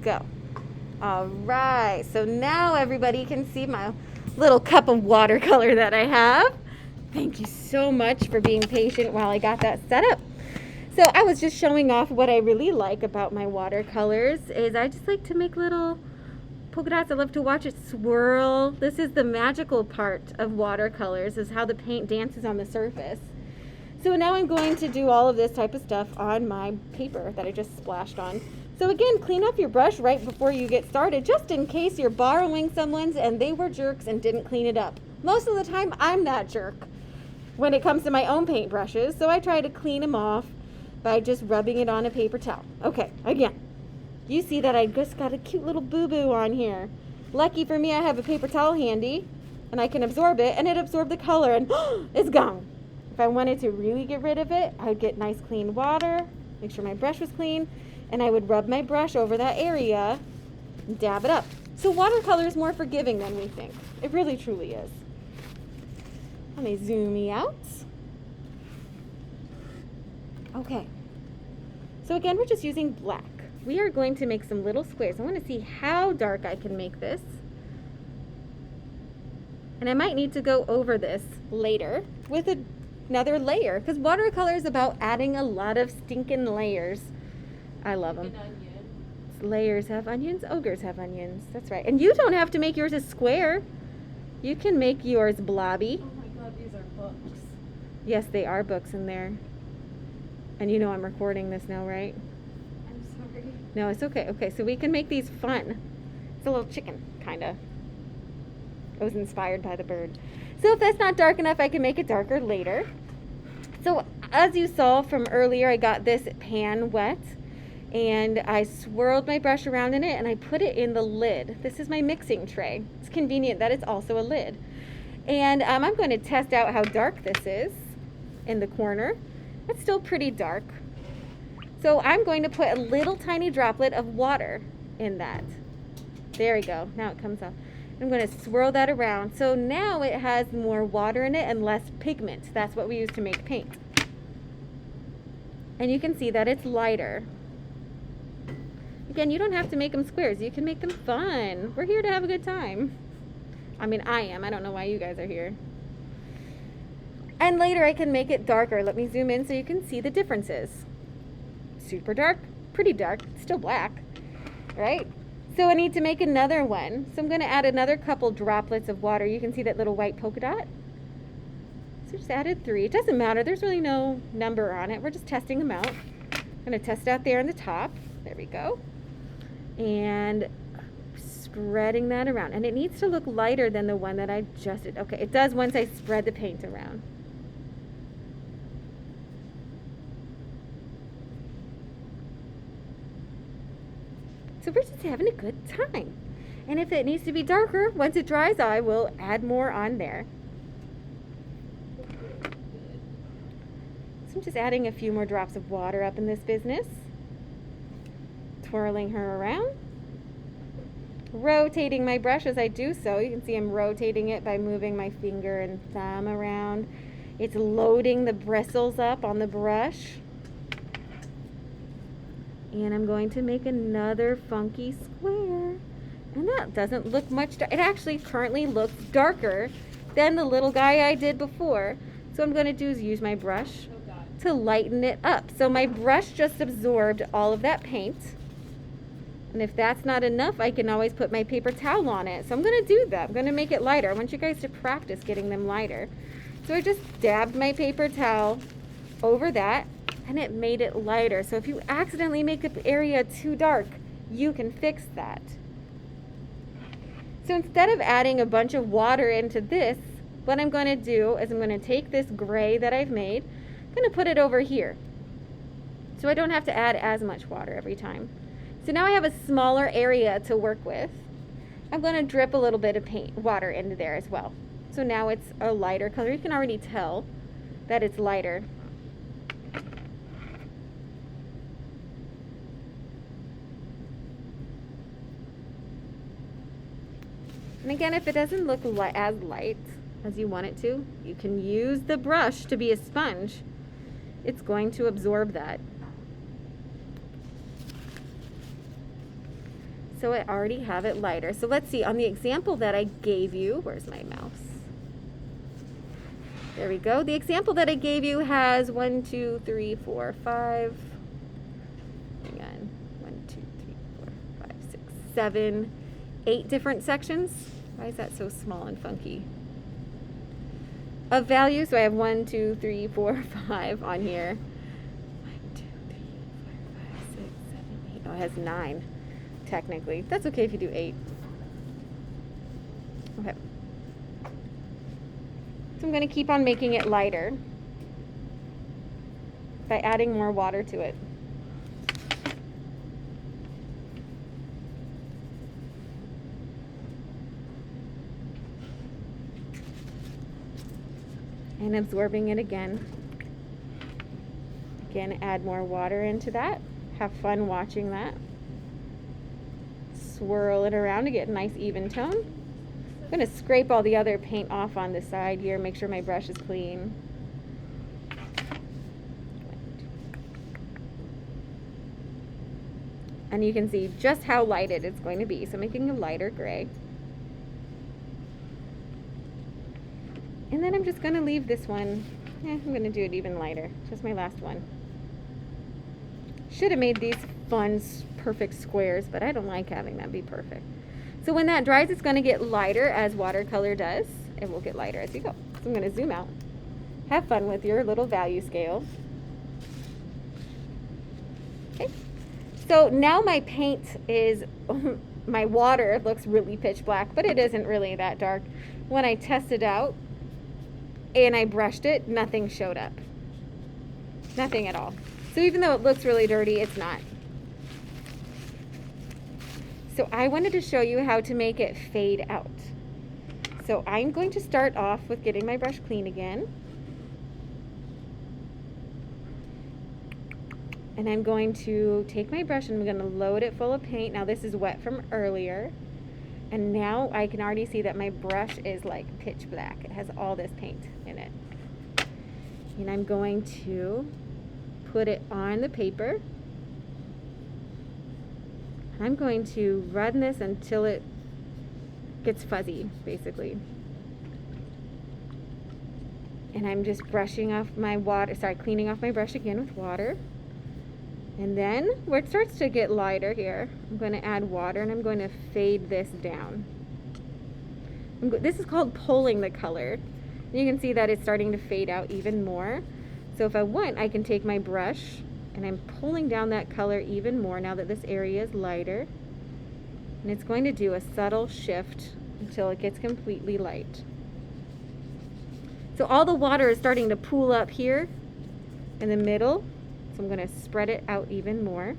go. All right, so now everybody can see my little cup of watercolor that I have. Thank you so much for being patient while I got that set up. So I was just showing off what I really like about my watercolors is I just like to make little polka dots. I love to watch it swirl. This is the magical part of watercolors, is how the paint dances on the surface. So now I'm going to do all of this type of stuff on my paper that I just splashed on. So again, clean up your brush right before you get started, just in case you're borrowing someone's and they were jerks and didn't clean it up. Most of the time, I'm that jerk when it comes to my own paint brushes, so I try to clean them off by just rubbing it on a paper towel. Okay, again, you see that I just got a cute little boo-boo on here. Lucky for me, I have a paper towel handy, and I can absorb it, and it absorbed the color, and it's gone. If I wanted to really get rid of it, I would get nice clean water, make sure my brush was clean, and I would rub my brush over that area and dab it up. So watercolor is more forgiving than we think. It really truly is. Let me zoom me out. Okay. So again, we're just using black. We are going to make some little squares. I want to see how dark I can make this. And I might need to go over this later with another layer, because watercolor is about adding a lot of stinking layers. I love them. Layers have onions, ogres have onions. That's right. And you don't have to make yours a square. You can make yours blobby. Oh my god, these are books. Yes, they are books in there. And you know I'm recording this now, right? I'm sorry. No, it's okay. Okay, so we can make these fun. It's a little chicken, kind of. It was inspired by the bird. So if that's not dark enough, I can make it darker later. So as you saw from earlier, I got this pan wet, and I swirled my brush around in it, and I put it in the lid. This is my mixing tray. It's convenient that it's also a lid. And I'm going to test out how dark this is in the corner. It's still pretty dark. So I'm going to put a little tiny droplet of water in that. There we go. Now it comes up. I'm going to swirl that around. So now it has more water in it and less pigment. That's what we use to make paint. And you can see that it's lighter. Again, you don't have to make them squares. You can make them fun. We're here to have a good time. I mean, I am. I don't know why you guys are here. And later I can make it darker. Let me zoom in so you can see the differences. Super dark, pretty dark, still black, right? So I need to make another one. So I'm going to add another couple droplets of water. You can see that little white polka dot. So just added 3. It doesn't matter. There's really no number on it. We're just testing them out. I'm going to test out there on the top. There we go. And spreading that around. And it needs to look lighter than the one that I just did. Okay, it does once I spread the paint around. So we're just having a good time. And if it needs to be darker, once it dries, I will add more on there. So I'm just adding a few more drops of water up in this business. Twirling her around. Rotating my brush as I do so. You can see I'm rotating it by moving my finger and thumb around. It's loading the bristles up on the brush. And I'm going to make another funky square. And that doesn't look much dark. It actually currently looks darker than the little guy I did before. So what I'm going to do is use my brush to lighten it up. So my brush just absorbed all of that paint. And if that's not enough, I can always put my paper towel on it. So I'm going to do that. I'm going to make it lighter. I want you guys to practice getting them lighter. So I just dabbed my paper towel over that, and it made it lighter. So if you accidentally make the area too dark, you can fix that. So instead of adding a bunch of water into this, what I'm going to do is I'm going to take this gray that I've made, I'm going to put it over here. So I don't have to add as much water every time. So now I have a smaller area to work with. I'm going to drip a little bit of water into there as well. So now it's a lighter color. You can already tell that it's lighter. And again, if it doesn't look as light as you want it to, you can use the brush to be a sponge. It's going to absorb that. So I already have it lighter. So let's see, on the example that I gave you, where's my mouse? There we go. The example that I gave you has 1, 2, 3, 4, 5. Hang on. 1, 2, 3, 4, 5, 6, 7, 8 different sections. Why is that so small and funky? Of value, so I have 1, 2, 3, 4, 5 on here. 1, 2, 3, 4, 5, 6, 7, 8. Oh, it has 9, technically. That's okay if you do 8. Okay. So I'm going to keep on making it lighter by adding more water to it. And absorbing it again. Again, add more water into that. Have fun watching that. Swirl it around to get a nice even tone. I'm going to scrape all the other paint off on the side here, make sure my brush is clean. And you can see just how lighted it's going to be. So making a lighter gray. And then I'm just going to leave this one, I'm going to do it even lighter, just my last one. Should have made these fun, perfect squares, but I don't like having them be perfect. So when that dries, it's going to get lighter as watercolor does. It will get lighter as you go. So I'm going to zoom out. Have fun with your little value scale. Okay. So now my paint is, my water looks really pitch black, but it isn't really that dark. When I tested out and I brushed it, nothing showed up. Nothing at all. So even though it looks really dirty, it's not. So I wanted to show you how to make it fade out. So I'm going to start off with getting my brush clean again. And I'm going to take my brush and I'm going to load it full of paint. Now this is wet from earlier. And now I can already see that my brush is like pitch black. It has all this paint in it. And I'm going to put it on the paper. I'm going to run this until it gets fuzzy, basically. And I'm just brushing off my water, cleaning off my brush again with water. And then where it starts to get lighter here, I'm going to add water and I'm going to fade this down. This is called pulling the color. You can see that it's starting to fade out even more. So if I want, I can take my brush and I'm pulling down that color even more now that this area is lighter. And it's going to do a subtle shift until it gets completely light. So all the water is starting to pool up here in the middle. So I'm going to spread it out even more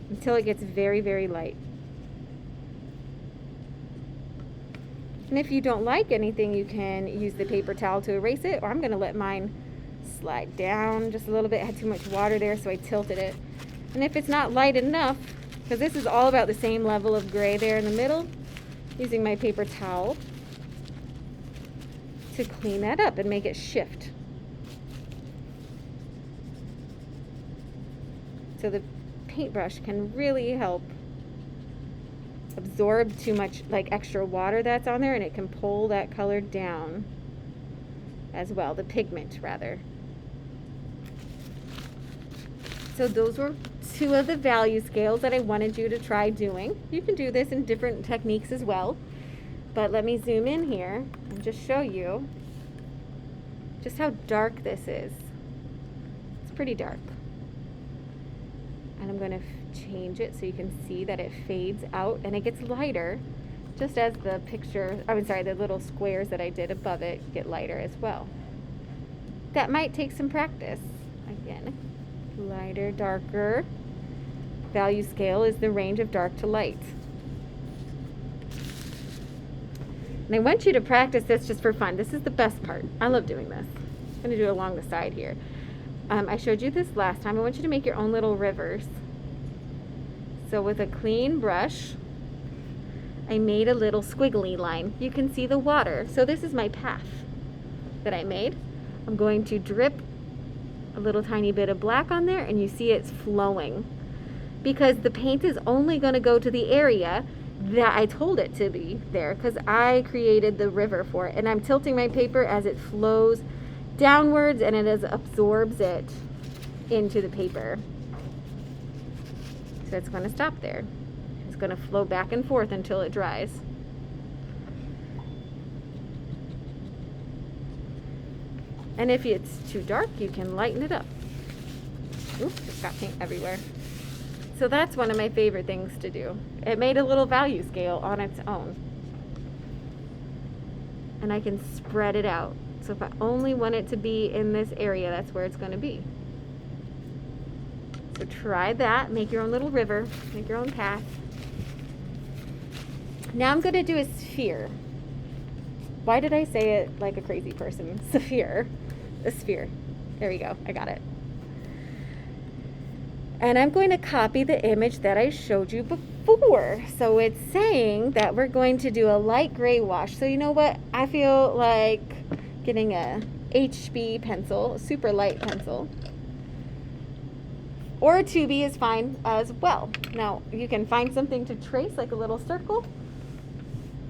until it gets very, very light. And if you don't like anything, you can use the paper towel to erase it, or I'm going to let mine slide down just a little bit. I had too much water there, so I tilted it. And if it's not light enough, because this is all about the same level of gray there in the middle, using my paper towel to clean that up and make it shift. So the paintbrush can really help absorb too much like extra water that's on there, and it can pull that color down as well, the pigment rather. So those were two of the value scales that I wanted you to try doing. You can do this in different techniques as well, but let me zoom in here and just show you just how dark this is. It's pretty dark. And I'm going to change it so you can see that it fades out and it gets lighter, just as the picture, the little squares that I did above it get lighter as well. That might take some practice. Again, lighter, darker. Value scale is the range of dark to light. And I want you to practice this just for fun. This is the best part. I love doing this. I'm going to do it along the side here. I showed you this last time. I want you to make your own little rivers. So with a clean brush, I made a little squiggly line. You can see the water. So this is my path that I made. I'm going to drip a little tiny bit of black on there, and you see it's flowing. Because the paint is only going to go to the area that I told it to be there, because I created the river for it. And I'm tilting my paper as it flows downwards, and it absorbs it into the paper. So it's going to stop there. It's going to flow back and forth until it dries. And if it's too dark, you can lighten it up. Oops, it's got paint everywhere. So that's one of my favorite things to do. It made a little value scale on its own. And I can spread it out. So if I only want it to be in this area, that's where it's going to be. So try that. Make your own little river. Make your own path. Now I'm going to do a sphere. Why did I say it like a crazy person? Sphere. A sphere. There we go. I got it. And I'm going to copy the image that I showed you before. So it's saying that we're going to do a light gray wash. So you know what? I feel like getting a HB pencil, a super light pencil. Or a 2B is fine as well. Now you can find something to trace, like a little circle.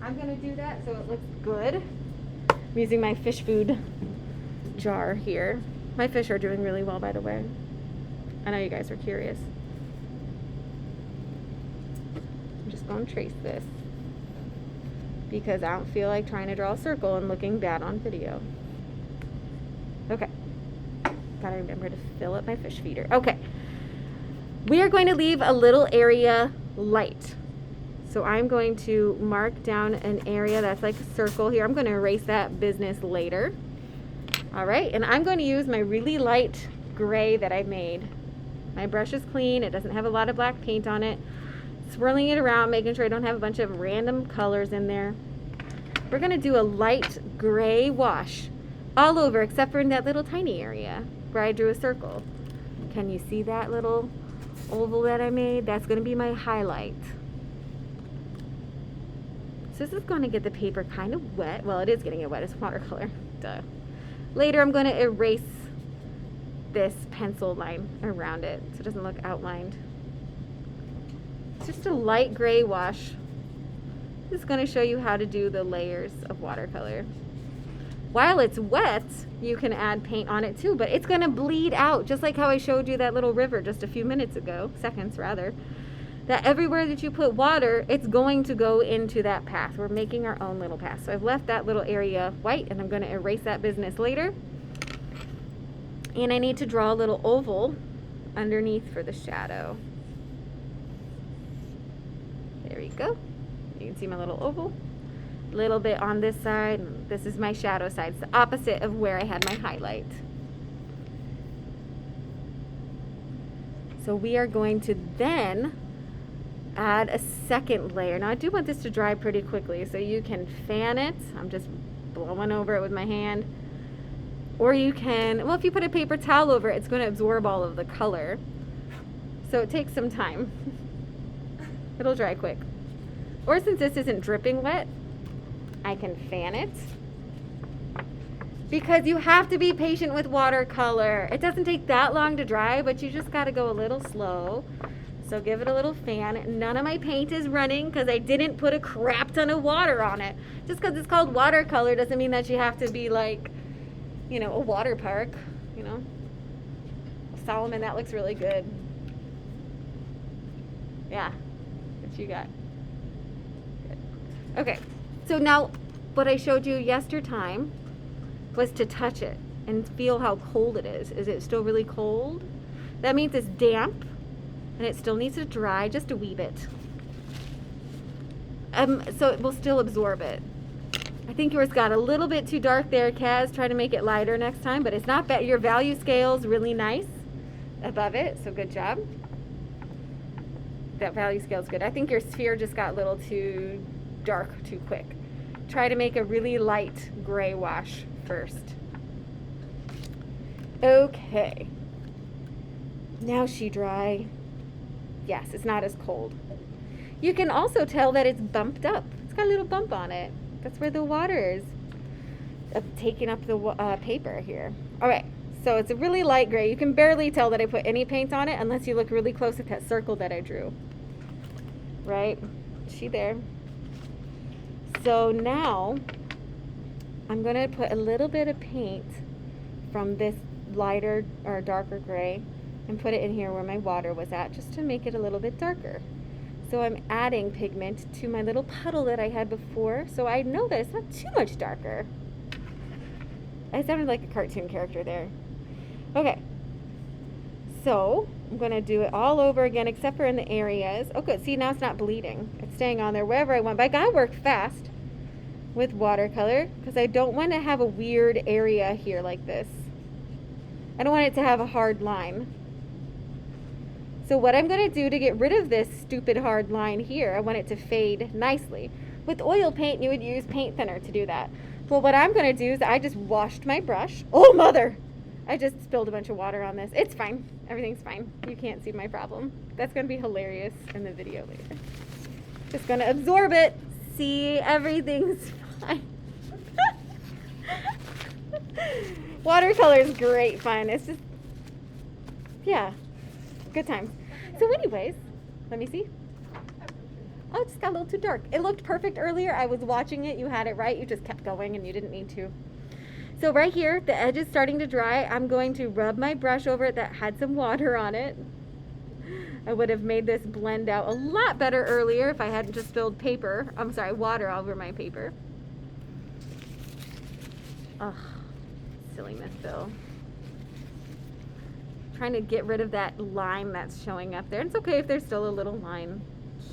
I'm going to do that so it looks good. I'm using my fish food jar here. My fish are doing really well, by the way. I know you guys are curious. I'm just going to trace this because I don't feel like trying to draw a circle and looking bad on video. Okay. Gotta remember to fill up my fish feeder. Okay. We are going to leave a little area light. So I'm going to mark down an area that's like a circle here. I'm going to erase that business later. All right. And I'm going to use my really light gray that I made. My brush is clean. It doesn't have a lot of black paint on it. Swirling it around, making sure I don't have a bunch of random colors in there. We're going to do a light gray wash all over except for in that little tiny area where I drew a circle. Can you see that little oval that I made? That's going to be my highlight. So this is going to get the paper kind of wet. Well, it is getting it wet. It's watercolor. Duh. Later I'm going to erase this pencil line around it so it doesn't look outlined. It's just a light gray wash. This is going to show you how to do the layers of watercolor. While it's wet, you can add paint on it too, but it's going to bleed out just like how I showed you that little river just a few minutes ago, seconds rather. That everywhere that you put water, it's going to go into that path. We're making our own little path. So I've left that little area white, and I'm going to erase that business later. And I need to draw a little oval underneath for the shadow. There we go. You can see my little oval. A little bit on this side. This is my shadow side. It's the opposite of where I had my highlight. So we are going to then add a second layer. Now I do want this to dry pretty quickly, so you can fan it. I'm just blowing over it with my hand. Or you can, well, if you put a paper towel over it, it's going to absorb all of the color. So it takes some time. It'll dry quick. Or since this isn't dripping wet, I can fan it. Because you have to be patient with watercolor. It doesn't take that long to dry, but you just got to go a little slow. So give it a little fan. None of my paint is running because I didn't put a crap ton of water on it. Just because it's called watercolor doesn't mean that you have to be like, you know, a water park, you know. Solomon, that looks really good. Yeah, what you got? Good. Okay, so now what I showed you yesterday was to touch it and feel how cold it is. Is it still really cold? That means it's damp and it still needs to dry just a wee bit. So it will still absorb it. I think yours got a little bit too dark there, Kaz. Try to make it lighter next time, but it's not bad. Your value scale's really nice above it, so good job. That value scale's good. I think your sphere just got a little too dark too quick. Try to make a really light gray wash first. Okay. Now she dry. Yes, it's not as cold. You can also tell that it's bumped up. It's got a little bump on it. That's where the water is taking up the paper here. All right, So it's a really light gray. You can barely tell that I put any paint on it unless you look really close at that circle that I drew. Right? Is she there? So now I'm going to put a little bit of paint from this lighter or darker gray and put it in here where my water was at, just to make it a little bit darker. So I'm adding pigment to my little puddle that I had before, so I know that it's not too much darker. I sounded like a cartoon character there. Okay, so I'm going to do it all over again except for in the areas. Oh good, see, now it's not bleeding. It's staying on there wherever I want, but I gotta work fast with watercolor because I don't want to have a weird area here like this. I don't want it to have a hard line. So what I'm going to do to get rid of this stupid hard line here, I want it to fade nicely. With oil paint, you would use paint thinner to do that. Well, what I'm going to do is I just washed my brush. Oh, mother! I just spilled a bunch of water on this. It's fine. Everything's fine. You can't see my problem. That's going to be hilarious in the video later. Just going to absorb it. See, everything's fine. Watercolor is great fun. It's just, yeah, good times. So anyways, let me see. Oh, it just got a little too dark. It looked perfect earlier. I was watching it. You had it right. You just kept going and you didn't need to. So right here, the edge is starting to dry. I'm going to rub my brush over it that had some water on it. I would have made this blend out a lot better earlier if I hadn't just spilled water over my paper. Ugh, silliness though. Trying to get rid of that line that's showing up there. It's okay if there's still a little line.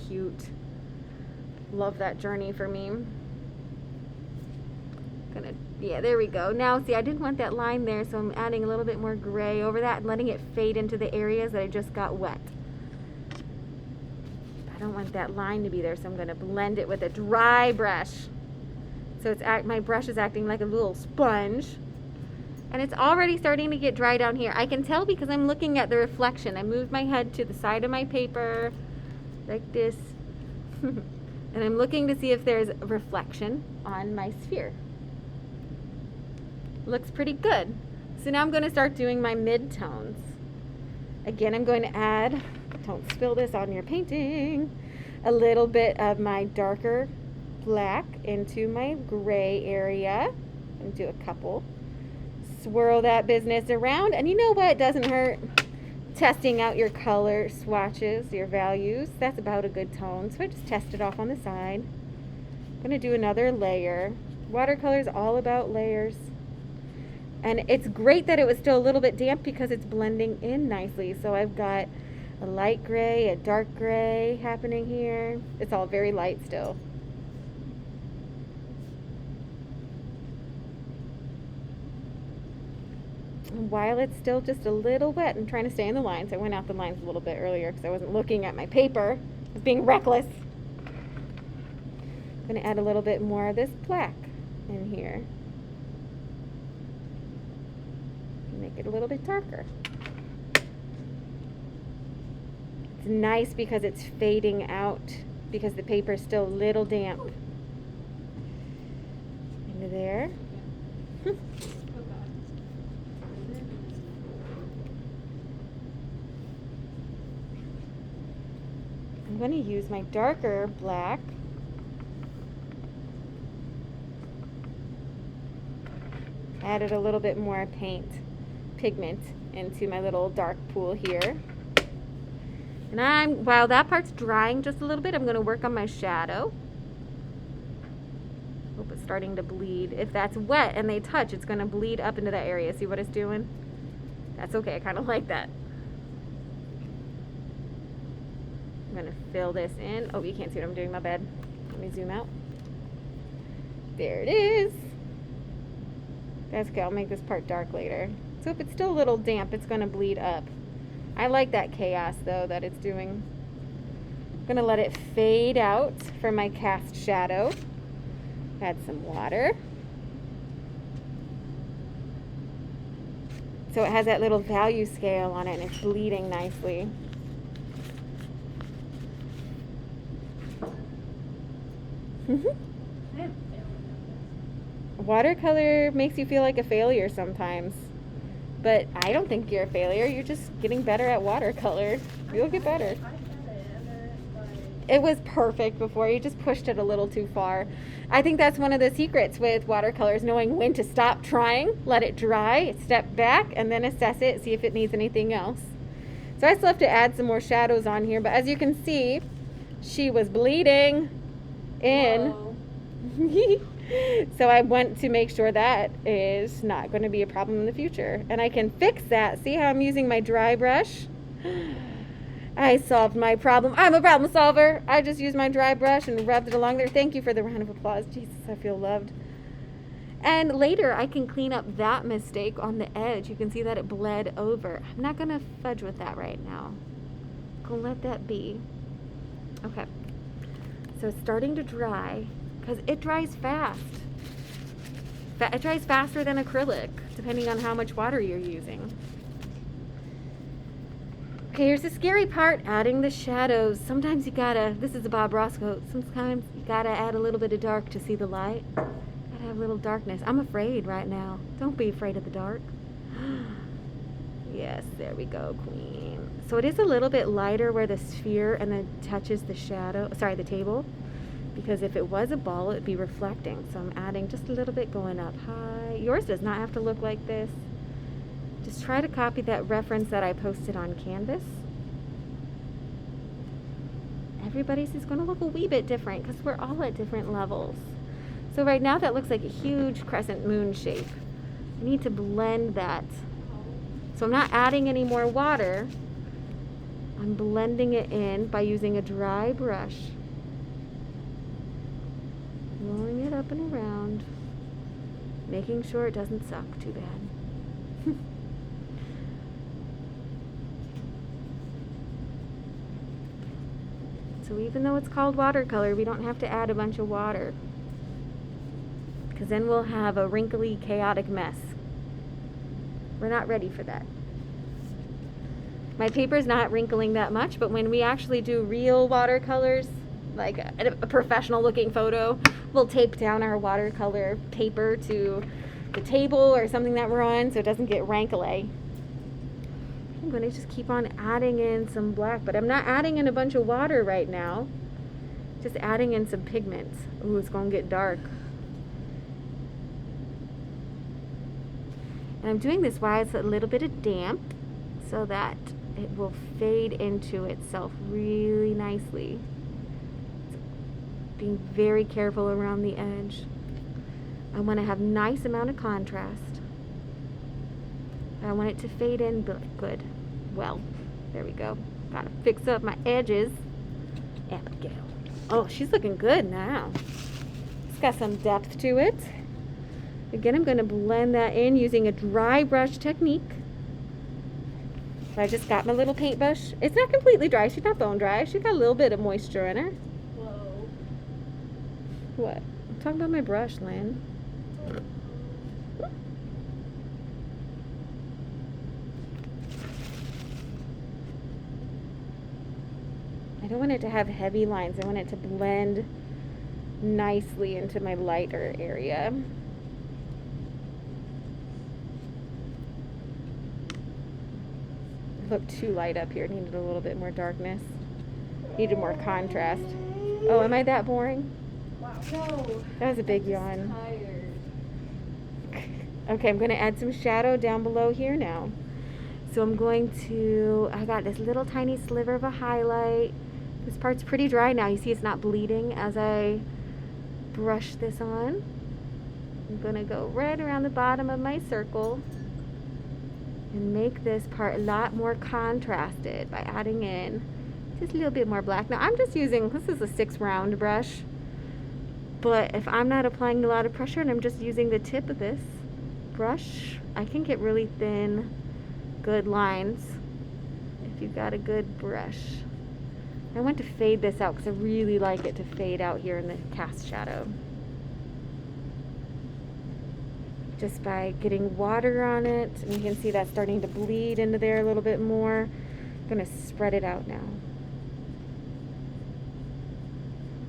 Cute. Love that journey for me. Yeah, there we go. Now, see, I didn't want that line there, so I'm adding a little bit more gray over that and letting it fade into the areas that I just got wet. I don't want that line to be there, so I'm going to blend it with a dry brush. So my brush is acting like a little sponge. And it's already starting to get dry down here. I can tell because I'm looking at the reflection. I moved my head to the side of my paper like this. And I'm looking to see if there's a reflection on my sphere. Looks pretty good. So now I'm going to start doing my mid-tones. Again, I'm going to add, don't spill this on your painting, a little bit of my darker black into my gray area. And do a couple. Swirl that business around. And you know what? It doesn't hurt. Testing out your color swatches, your values. That's about a good tone. So I just test it off on the side. I'm going to do another layer. Watercolor is all about layers. And it's great that it was still a little bit damp because it's blending in nicely. So I've got a light gray, a dark gray happening here. It's all very light still. And while it's still just a little wet, I'm trying to stay in the lines. I went out the lines a little bit earlier because I wasn't looking at my paper. I was being reckless. I'm going to add a little bit more of this black in here. Make it a little bit darker. It's nice because it's fading out because the paper is still a little damp. Into there. I'm going to use my darker black. Added a little bit more pigment into my little dark pool here. And while that part's drying just a little bit, I'm going to work on my shadow. Hope it's starting to bleed. If that's wet and they touch, it's going to bleed up into that area. See what it's doing? That's okay. I kind of like that. I'm going to fill this in. Oh, you can't see what I'm doing. My bad. Let me zoom out. There it is. That's okay. I'll make this part dark later. So if it's still a little damp, it's going to bleed up. I like that chaos, though, that it's doing. I'm going to let it fade out for my cast shadow. Add some water. So it has that little value scale on it, and it's bleeding nicely. Watercolor makes you feel like a failure sometimes. But I don't think you're a failure. You're just getting better at watercolor. You'll get better. I had it, and then It was perfect before. You just pushed it a little too far. I think that's one of the secrets with watercolors, knowing when to stop trying, let it dry, step back, and then assess it, see if it needs anything else. So I still have to add some more shadows on here, but as you can see, she was bleeding in. Whoa. So I want to make sure that is not going to be a problem in the future. And I can fix that. See how I'm using my dry brush? I solved my problem. I'm a problem solver. I just used my dry brush and rubbed it along there. Thank you for the round of applause. Jesus, I feel loved. And later I can clean up that mistake on the edge. You can see that it bled over. I'm not going to fudge with that right now. I'm going to let that be. Okay. So it's starting to dry because it dries fast. It dries faster than acrylic, depending on how much water you're using. Okay, here's the scary part, adding the shadows. Sometimes you gotta, this is a Bob Ross quote, sometimes you gotta add a little bit of dark to see the light. Gotta have a little darkness. I'm afraid right now. Don't be afraid of the dark. Yes, there we go, queen. So it is a little bit lighter where the sphere and then touches the shadow, sorry, the table. Because if it was a ball, it'd be reflecting. So I'm adding just a little bit going up high. Yours does not have to look like this. Just try to copy that reference that I posted on Canvas. Everybody's is going to look a wee bit different because we're all at different levels. So right now that looks like a huge crescent moon shape. I need to blend that. So I'm not adding any more water. I'm blending it in by using a dry brush. Rolling it up and around. Making sure it doesn't suck too bad. So even though it's called watercolor, we don't have to add a bunch of water. Because then we'll have a wrinkly, chaotic mess. We're not ready for that. My paper's not wrinkling that much, but when we actually do real watercolors, like a professional looking photo, we'll tape down our watercolor paper to the table or something that we're on so it doesn't get wrinkly. I'm going to just keep on adding in some black, but I'm not adding in a bunch of water right now. Just adding in some pigments. Ooh, it's going to get dark. And I'm doing this while it's a little bit of damp so that it will fade into itself really nicely. Being very careful around the edge. I want to have nice amount of contrast. I want it to fade in good. Well, there we go. Gotta fix up my edges. Abigail. Oh, she's looking good now. It's got some depth to it. Again, I'm going to blend that in using a dry brush technique. So I just got my little paintbrush. It's not completely dry. She's not bone dry. She's got a little bit of moisture in her. Whoa. What? I'm talking about my brush, Lynn. I don't want it to have heavy lines. I want it to blend nicely into my lighter area. Looked too light up here. Needed a little bit more darkness. Needed more contrast. Oh, am I that boring? Wow. No. That was a big I'm yawn. tired. Okay, I'm going to add some shadow down below here now. So I'm going to, I got this little tiny sliver of a highlight. This part's pretty dry now. You see it's not bleeding as I brush this on. I'm going to go right around the bottom of my circle and make this part a lot more contrasted by adding in just a little bit more black. Now I'm just using, this is a 6 round brush, but if I'm not applying a lot of pressure and I'm just using the tip of this brush, I can get really thin, good lines if you've got a good brush. I want to fade this out because I really like it to fade out here in the cast shadow. Just by getting water on it, and you can see that's starting to bleed into there a little bit more. I'm going to spread it out now.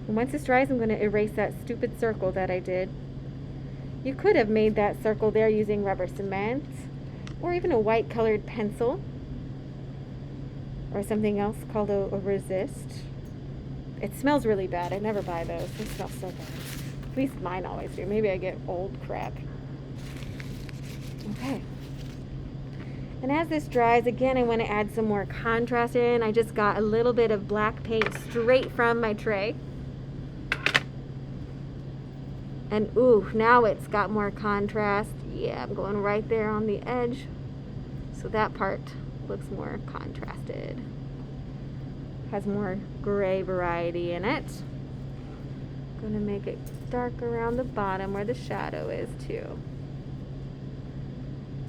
And once this dries, I'm going to erase that stupid circle that I did. You could have made that circle there using rubber cement, or even a white colored pencil, or something else called a resist. It smells really bad. I never buy those. They smell so bad. At least mine always do. Maybe I get old crap. Okay. And as this dries, again, I want to add some more contrast in. I just got a little bit of black paint straight from my tray. And ooh, now it's got more contrast. Yeah, I'm going right there on the edge. So that part looks more contrasted. Has more gray variety in it. I'm gonna make it dark around the bottom where the shadow is too.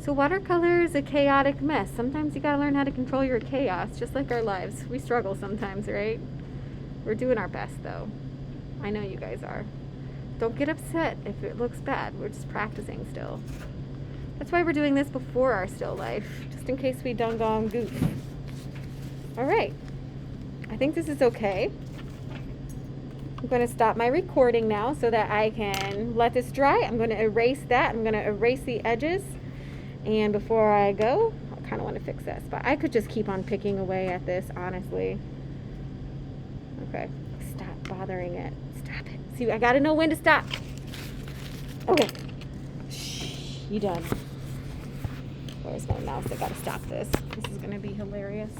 So watercolor is a chaotic mess. Sometimes you gotta learn how to control your chaos, just like our lives. We struggle sometimes, right? We're doing our best though. I know you guys are. Don't get upset if it looks bad. We're just practicing still. That's why we're doing this before our still life, just in case we done gone goof. All right, I think this is okay. I'm going to stop my recording now so that I can let this dry. I'm going to erase that. I'm going to erase the edges. And before I go, I kind of want to fix this, but I could just keep on picking away at this, honestly. Okay, stop bothering it. Stop it. See, I got to know when to stop. Okay. Shh, you done. Where's my mouse? I got to stop this. This is going to be hilarious.